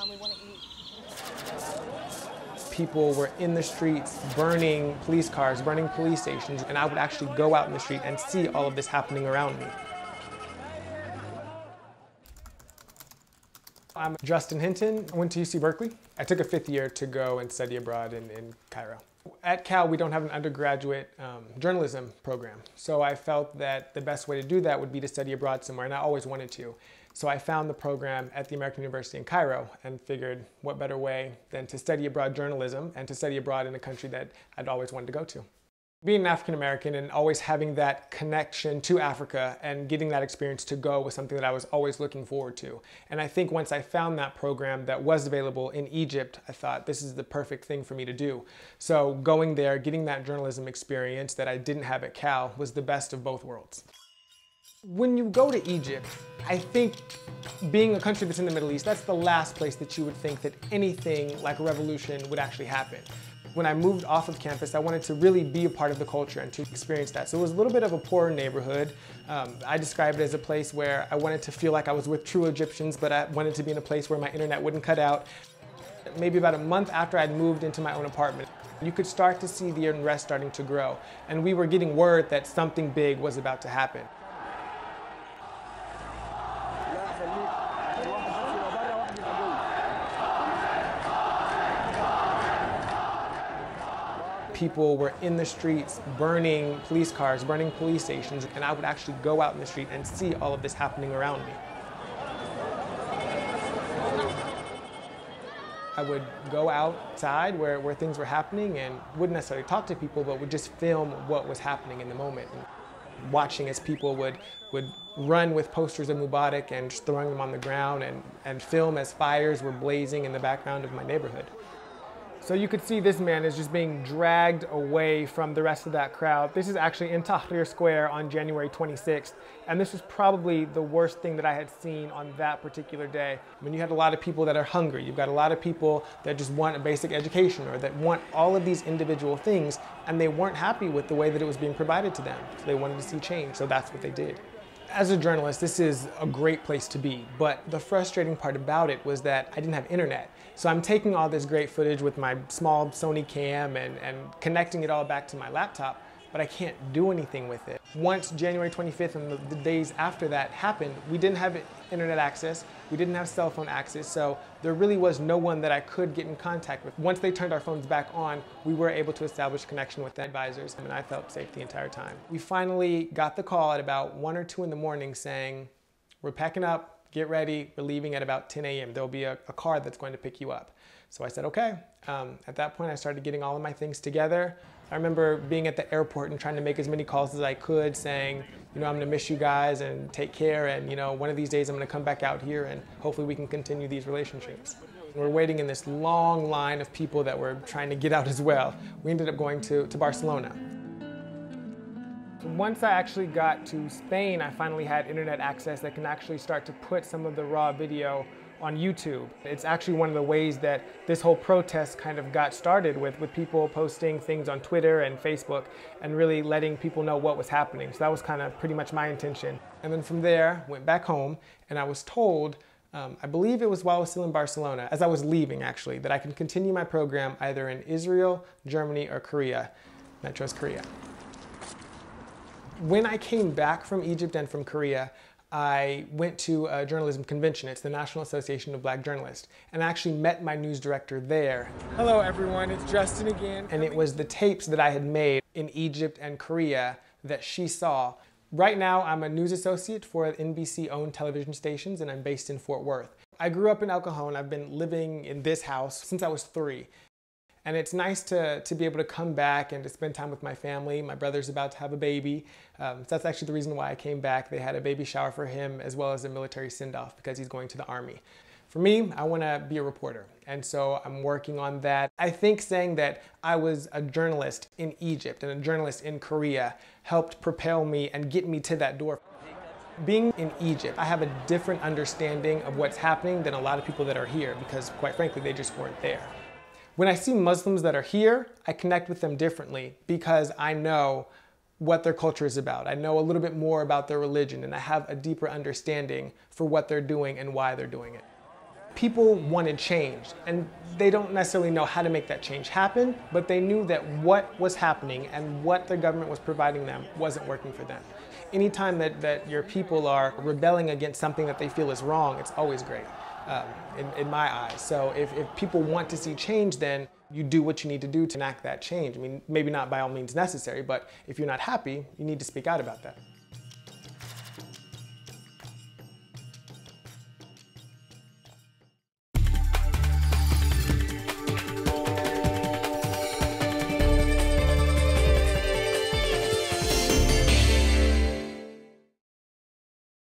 We want to eat. People were in the streets burning police cars, burning police stations, and I would actually go out in the street and see all of this happening around me. I'm Justin Hinton. I went to UC Berkeley. I took a 5th year to go and study abroad in Cairo. At Cal, we don't have an undergraduate journalism program, so I felt that the best way to do that would be to study abroad somewhere, and I always wanted to. So I found the program at the American University in Cairo and figured what better way than to study abroad journalism and to study abroad in a country that I'd always wanted to go to. Being an African American and always having that connection to Africa and getting that experience to go was something that I was always looking forward to. And I think once I found that program that was available in Egypt, I thought this is the perfect thing for me to do. So going there, getting that journalism experience that I didn't have at Cal was the best of both worlds. When you go to Egypt, I think being a country that's in the Middle East, that's the last place that you would think that anything like a revolution would actually happen. When I moved off of campus, I wanted to really be a part of the culture and to experience that. So it was a little bit of a poor neighborhood. I describe it as a place where I wanted to feel like I was with true Egyptians, but I wanted to be in a place where my internet wouldn't cut out. Maybe about a month after I'd moved into my own apartment, you could start to see the unrest starting to grow. And we were getting word that something big was about to happen. People were in the streets burning police cars, burning police stations, and I would actually go out in the street and see all of this happening around me. I would go outside where things were happening and wouldn't necessarily talk to people, but would just film what was happening in the moment. And watching as people would run with posters of Mubarak and just throwing them on the ground and film as fires were blazing in the background of my neighborhood. So you could see this man is just being dragged away from the rest of that crowd. This is actually in Tahrir Square on January 26th, and this was probably the worst thing that I had seen on that particular day. I mean, you had a lot of people that are hungry. You've got a lot of people that just want a basic education or that want all of these individual things, and they weren't happy with the way that it was being provided to them. So they wanted to see change, so that's what they did. As a journalist, this is a great place to be, but the frustrating part about it was that I didn't have internet. So I'm taking all this great footage with my small Sony cam and connecting it all back to my laptop, but I can't do anything with it. Once January 25th and the days after that happened, we didn't have internet access, we didn't have cell phone access, so there really was no one that I could get in contact with. Once they turned our phones back on, we were able to establish connection with the advisors, and I felt safe the entire time. We finally got the call at about 1 or 2 in the morning saying, we're packing up, get ready, we're leaving at about 10 a.m. There'll be a car that's going to pick you up. So I said, okay. At that point, I started getting all of my things together. I remember being at the airport and trying to make as many calls as I could saying, you know, I'm gonna miss you guys and take care, and you know, one of these days I'm gonna come back out here and hopefully we can continue these relationships. We're waiting in this long line of people that were trying to get out as well. We ended up going to Barcelona. Once I actually got to Spain, I finally had internet access that can actually start to put some of the raw video on YouTube. It's actually one of the ways that this whole protest kind of got started with people posting things on Twitter and Facebook and really letting people know what was happening. So that was kind of pretty much my intention. And then from there, went back home and I was told, I believe it was while I was still in Barcelona, as I was leaving actually, that I can continue my program either in Israel, Germany, or Korea. And I chose Korea. When I came back from Egypt and from Korea, I went to a journalism convention. It's the National Association of Black Journalists. And I actually met my news director there. Hello everyone, it's Justin again. And it was the tapes that I had made in Egypt and Korea that she saw. Right now, I'm a news associate for NBC-owned television stations, and I'm based in Fort Worth. I grew up in El Cajon. I've been living in this house since I was 3. And it's nice to be able to come back and to spend time with my family. My brother's about to have a baby. So that's actually the reason why I came back. They had a baby shower for him as well as a military send-off because he's going to the Army. For me, I want to be a reporter. And so I'm working on that. I think saying that I was a journalist in Egypt and a journalist in Korea helped propel me and get me to that door. Being in Egypt, I have a different understanding of what's happening than a lot of people that are here because, quite frankly, they just weren't there. When I see Muslims that are here, I connect with them differently because I know what their culture is about. I know a little bit more about their religion and I have a deeper understanding for what they're doing and why they're doing it. people wanted change, and they don't necessarily know how to make that change happen, but they knew that what was happening and what the government was providing them wasn't working for them. Anytime that your people are rebelling against something that they feel is wrong, it's always great, in my eyes. So if people want to see change, then you do what you need to do to enact that change. I mean, maybe not by all means necessary, but if you're not happy, you need to speak out about that.